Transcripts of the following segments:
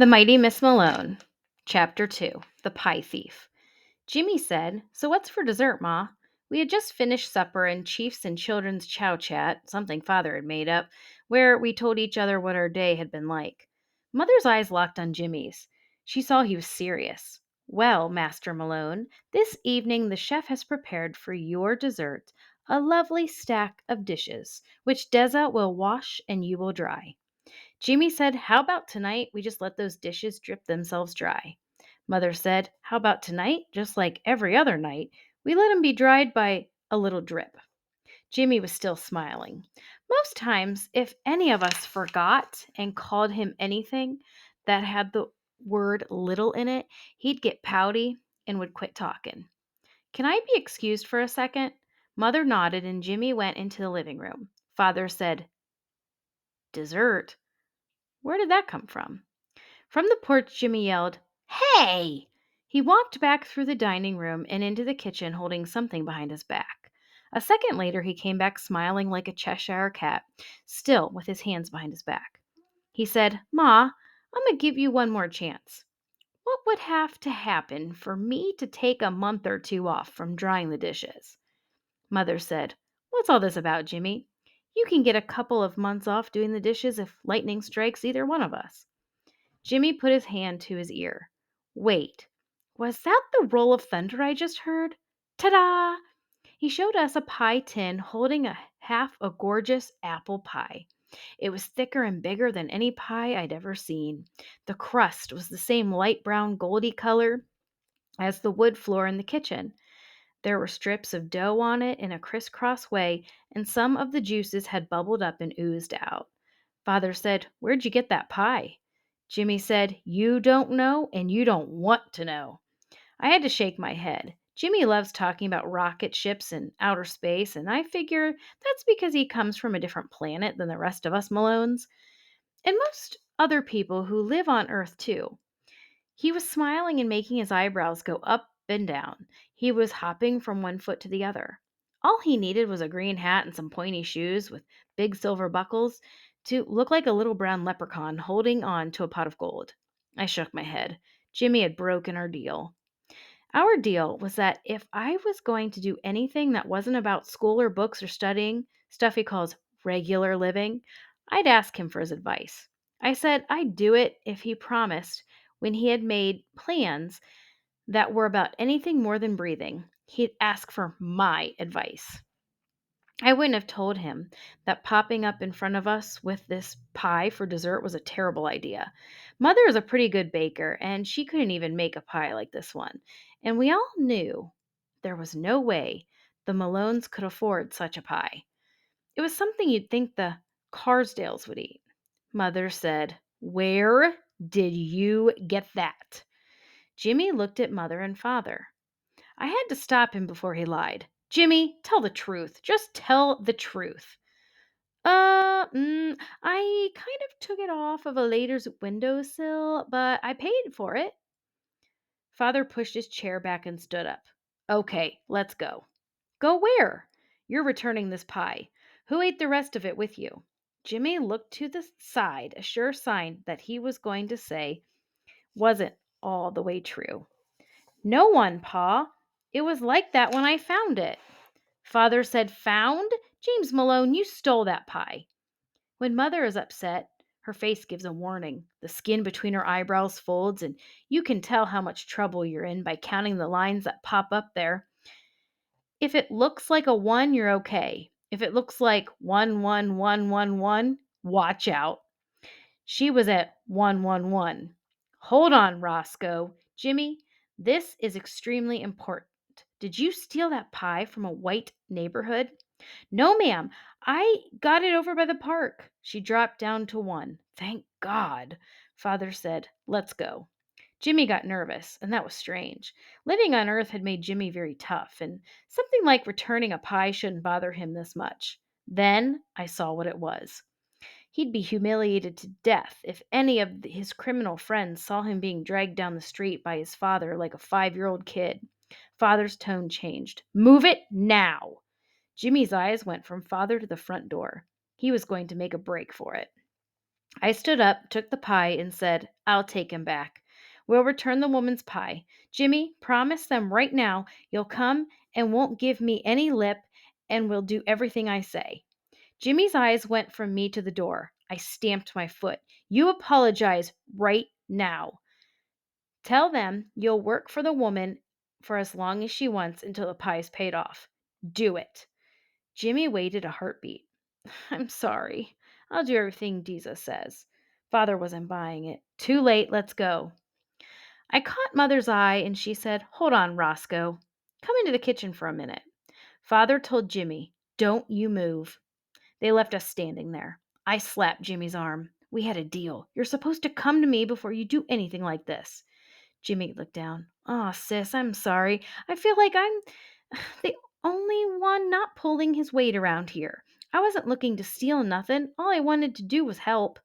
The Mighty Miss Malone, Chapter 2, The Pie Thief. Jimmy said, "So what's for dessert, Ma?" We had just finished supper and Chiefs and Children's Chow Chat, something Father had made up, where we told each other what our day had been like. Mother's eyes locked on Jimmy's. She saw he was serious. "Well, Master Malone, this evening the chef has prepared for your dessert a lovely stack of dishes, which Deza will wash and you will dry." Jimmy said, "How about tonight we just let those dishes drip themselves dry?" Mother said, "How about tonight, just like every other night, we let 'em be dried by a little drip?" Jimmy was still smiling. Most times, if any of us forgot and called him anything that had the word little in it, he'd get pouty and would quit talking. "Can I be excused for a second?" Mother nodded and Jimmy went into the living room. Father said, "Dessert? Where did that come from?" From the porch, Jimmy yelled, "Hey!" He walked back through the dining room and into the kitchen holding something behind his back. A second later, he came back smiling like a Cheshire cat, still with his hands behind his back. He said, "Ma, I'm going to give you one more chance. What would have to happen for me to take a month or two off from drying the dishes?" Mother said, "What's all this about, Jimmy? You can get a couple of months off doing the dishes if lightning strikes either one of us." Jimmy put his hand to his ear. "Wait, was that the roll of thunder I just heard? Ta-da!" He showed us a pie tin holding a half a gorgeous apple pie. It was thicker and bigger than any pie I'd ever seen. The crust was the same light brown goldy color as the wood floor in the kitchen. There were strips of dough on it in a crisscross way, and some of the juices had bubbled up and oozed out. Father said, "Where'd you get that pie?" Jimmy said, "You don't know, and you don't want to know." I had to shake my head. Jimmy loves talking about rocket ships and outer space, and I figure that's because he comes from a different planet than the rest of us Malones, and most other people who live on Earth, too. He was smiling and making his eyebrows go up and down. He was hopping from one foot to the other. All he needed was a green hat and some pointy shoes with big silver buckles to look like a little brown leprechaun holding on to a pot of gold. I shook my head. Jimmy had broken our deal. Our deal was that if I was going to do anything that wasn't about school or books or studying, stuff he calls regular living, I'd ask him for his advice. I said I'd do it if he promised when he had made plans that were about anything more than breathing, he'd ask for my advice. I wouldn't have told him that popping up in front of us with this pie for dessert was a terrible idea. Mother is a pretty good baker, and she couldn't even make a pie like this one. And we all knew there was no way the Malones could afford such a pie. It was something you'd think the Carsdales would eat. Mother said, "Where did you get that?" Jimmy looked at Mother and Father. I had to stop him before he lied. "Jimmy, tell the truth. Just tell the truth." I kind of took it off of a later's windowsill, but I paid for it." Father pushed his chair back and stood up. "Okay, let's go." "Go where?" "You're returning this pie. Who ate the rest of it with you?" Jimmy looked to the side, a sure sign that he was going to say wasn't all the way true. "No one, Pa. It was like that when I found it." Father said, "Found? James Malone, you stole that pie." When Mother is upset, her face gives a warning. The skin between her eyebrows folds, and you can tell how much trouble you're in by counting the lines that pop up there. If it looks like a 1, you're okay. If it looks like 11111, watch out. She was at 111. "Hold on, Roscoe. Jimmy, this is extremely important. Did you steal that pie from a white neighborhood?" "No, ma'am. I got it over by the park." She dropped down to 1. "Thank God." Father said, "Let's go." Jimmy got nervous, and that was strange. Living on Earth had made Jimmy very tough, and something like returning a pie shouldn't bother him this much. Then I saw what it was. He'd be humiliated to death if any of his criminal friends saw him being dragged down the street by his father like a 5-year-old kid. Father's tone changed. "Move it now." Jimmy's eyes went from Father to the front door. He was going to make a break for it. I stood up, took the pie, and said, I'll take him back. We'll return the woman's pie. Jimmy, promise them right now you'll come and won't give me any lip, and will do everything I say. Jimmy's eyes went from me to the door. I stamped my foot. You apologize right now. Tell them you'll work for the woman for as long as she wants until the pie's paid off. Do it. Jimmy waited a heartbeat. I'm sorry. I'll do everything Deeza says. Father wasn't buying it. Too late, let's go. I caught Mother's eye and she said, Hold on, Roscoe. Come into the kitchen for a minute. Father told Jimmy, Don't you move. They left us standing there. I slapped Jimmy's arm. We had a deal. You're supposed to come to me before you do anything like this. Jimmy looked down. Oh, sis, I'm sorry. I feel like I'm the only one not pulling his weight around here. I wasn't looking to steal nothing. All I wanted to do was help.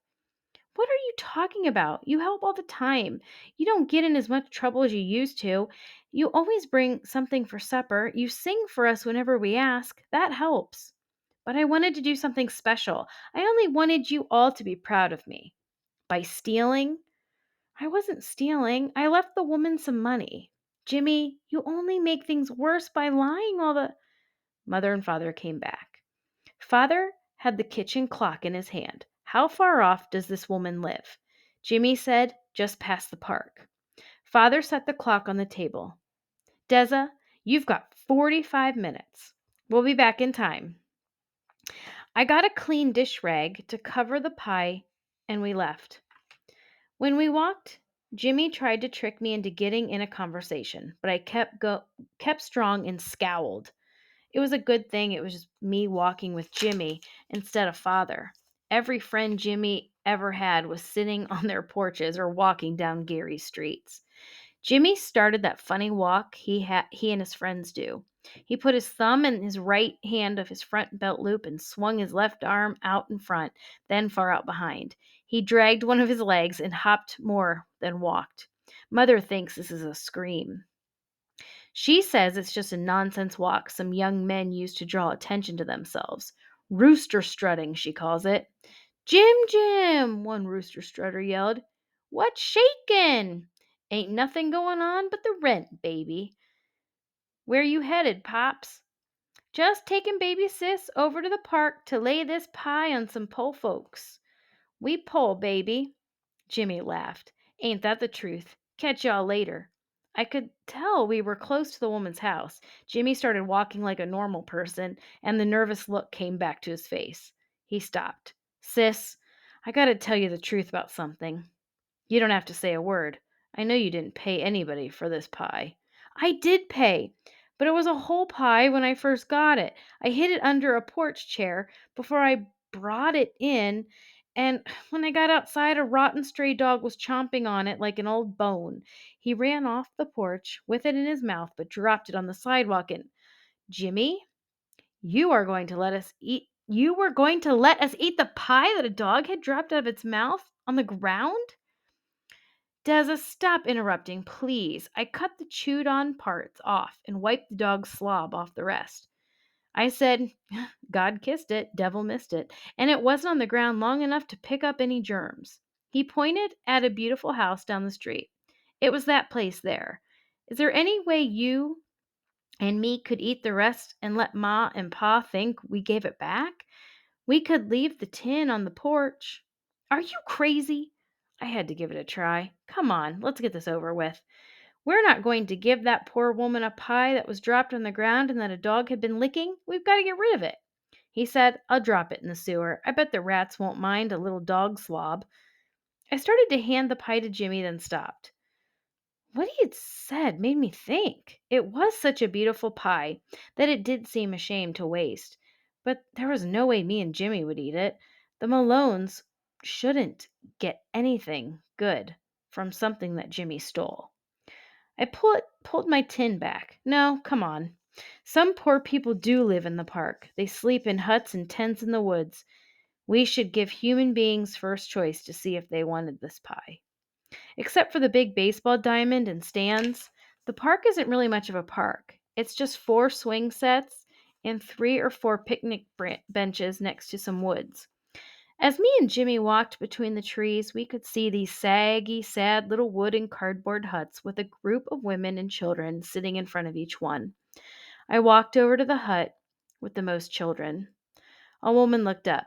What are you talking about? You help all the time. You don't get in as much trouble as you used to. You always bring something for supper. You sing for us whenever we ask. That helps. But I wanted to do something special. I only wanted you all to be proud of me. By stealing? I wasn't stealing. I left the woman some money. Jimmy, you only make things worse by lying all the. Mother and father came back. Father had the kitchen clock in his hand. How far off does this woman live? Jimmy said, just past the park. Father set the clock on the table. Deza, you've got 45 minutes. We'll be back in time. I got a clean dish rag to cover the pie, and we left. When we walked, Jimmy tried to trick me into getting in a conversation, but I kept strong and scowled. It was a good thing it was just me walking with Jimmy instead of father. Every friend Jimmy ever had was sitting on their porches or walking down Gary's streets. Jimmy started that funny walk he and his friends do. He put his thumb in his right hand of his front belt loop and swung his left arm out in front, then far out behind. He dragged one of his legs and hopped more than walked. Mother thinks this is a scream. She says it's just a nonsense walk some young men use to draw attention to themselves. Rooster strutting, she calls it. Jim, Jim, one rooster strutter yelled. What's shakin'? Ain't nothing going on but the rent, baby. Where you headed, Pops? Just taking baby sis over to the park to lay this pie on some po' folks. We pull, baby. Jimmy laughed. Ain't that the truth? Catch y'all later. I could tell we were close to the woman's house. Jimmy started walking like a normal person, and the nervous look came back to his face. He stopped. Sis, I gotta tell you the truth about something. You don't have to say a word. I know you didn't pay anybody for this pie. I did pay, but it was a whole pie when I first got it. I hid it under a porch chair before I brought it in, and when I got outside, a rotten stray dog was chomping on it like an old bone. He ran off the porch with it in his mouth, but dropped it on the sidewalk. And Jimmy, you were going to let us eat the pie that a dog had dropped out of its mouth on the ground? Deza, stop interrupting, please. I cut the chewed on parts off and wiped the dog's slob off the rest. I said, God kissed it, devil missed it, and it wasn't on the ground long enough to pick up any germs. He pointed at a beautiful house down the street. It was that place there. Is there any way you and me could eat the rest and let Ma and Pa think we gave it back? We could leave the tin on the porch. Are you crazy? I had to give it a try. Come on, let's get this over with. We're not going to give that poor woman a pie that was dropped on the ground and that a dog had been licking. We've got to get rid of it. He said, I'll drop it in the sewer. I bet the rats won't mind a little dog slob. I started to hand the pie to Jimmy, then stopped. What he had said made me think. It was such a beautiful pie that it did seem a shame to waste. But there was no way me and Jimmy would eat it. The Malones shouldn't get anything good from something that Jimmy stole. I pulled my tin back. No, come on. Some poor people do live in the park. They sleep in huts and tents in the woods. We should give human beings first choice to see if they wanted this pie. Except for the big baseball diamond and stands, the park isn't really much of a park. It's just 4 swing sets and 3 or 4 picnic benches next to some woods. As me and Jimmy walked between the trees, we could see these saggy, sad little wood and cardboard huts with a group of women and children sitting in front of each one. I walked over to the hut with the most children. A woman looked up.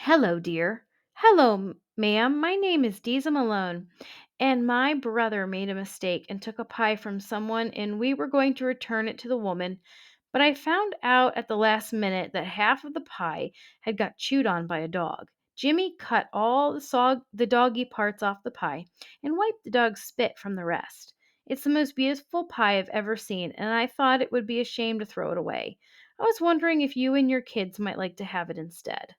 "Hello, dear." "Hello, ma'am. My name is Diza Malone, and my brother made a mistake and took a pie from someone, and we were going to return it to the woman, but I found out at the last minute that half of the pie had got chewed on by a dog. Jimmy cut all the doggy parts off the pie and wiped the dog's spit from the rest. It's the most beautiful pie I've ever seen, and I thought it would be a shame to throw it away. I was wondering if you and your kids might like to have it instead."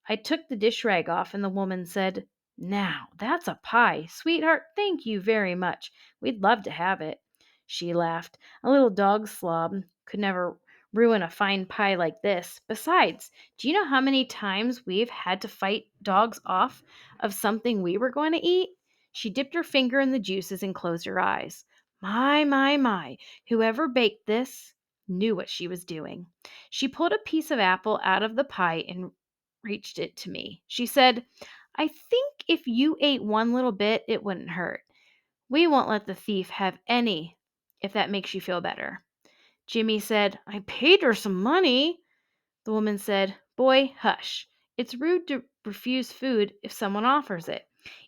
I took the dish rag off, and the woman said, "Now, that's a pie. Sweetheart, thank you very much. We'd love to have it." She laughed. "A little dog slob could never ruin a fine pie like this. Besides, do you know how many times we've had to fight dogs off of something we were going to eat?" She dipped her finger in the juices and closed her eyes. My. Whoever baked this knew what she was doing. She pulled a piece of apple out of the pie and reached it to me. She said, "I think if you ate one little bit, it wouldn't hurt. We won't let the thief have any, if that makes you feel better." Jimmy said, "I paid her some money." The woman said, "Boy, hush. It's rude to refuse food if someone offers it.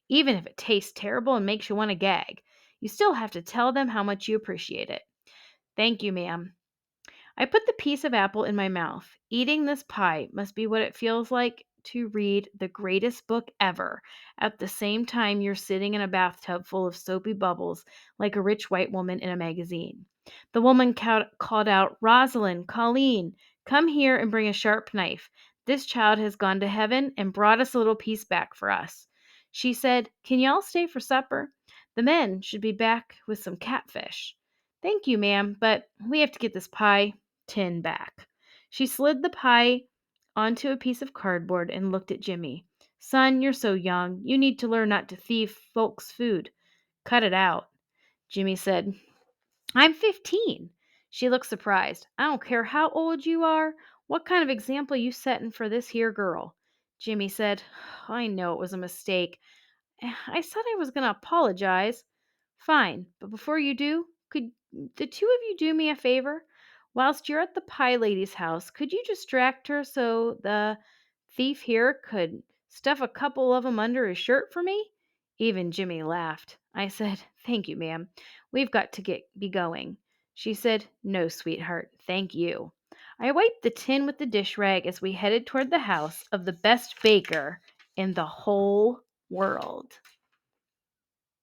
Even if it tastes terrible and makes you want to gag, you still have to tell them how much you appreciate it." "Thank you, ma'am." I put the piece of apple in my mouth. Eating this pie must be what it feels like to read the greatest book ever at the same time you're sitting in a bathtub full of soapy bubbles like a rich white woman in a magazine. The woman called out, "Rosalind, Colleen, come here and bring a sharp knife. This child has gone to heaven and brought us a little piece back for us." She said, "Can y'all stay for supper? The men should be back with some catfish." "Thank you, ma'am, but we have to get this pie tin back." She slid the pie onto a piece of cardboard and looked at Jimmy. "Son, you're so young. You need to learn not to thieve folks' food. Cut it out." Jimmy said, "I'm 15." She looked surprised. "I don't care how old you are. What kind of example you setting for this here girl?" Jimmy said, "I know it was a mistake. I said I was going to apologize." "Fine, but before you do, could the two of you do me a favor? Whilst you're at the pie lady's house, could you distract her so the thief here could stuff a couple of 'em under his shirt for me?" Even Jimmy laughed. I said, "Thank you, ma'am. We've got to be going." She said, "No, sweetheart, thank you." I wiped the tin with the dish rag as we headed toward the house of the best baker in the whole world.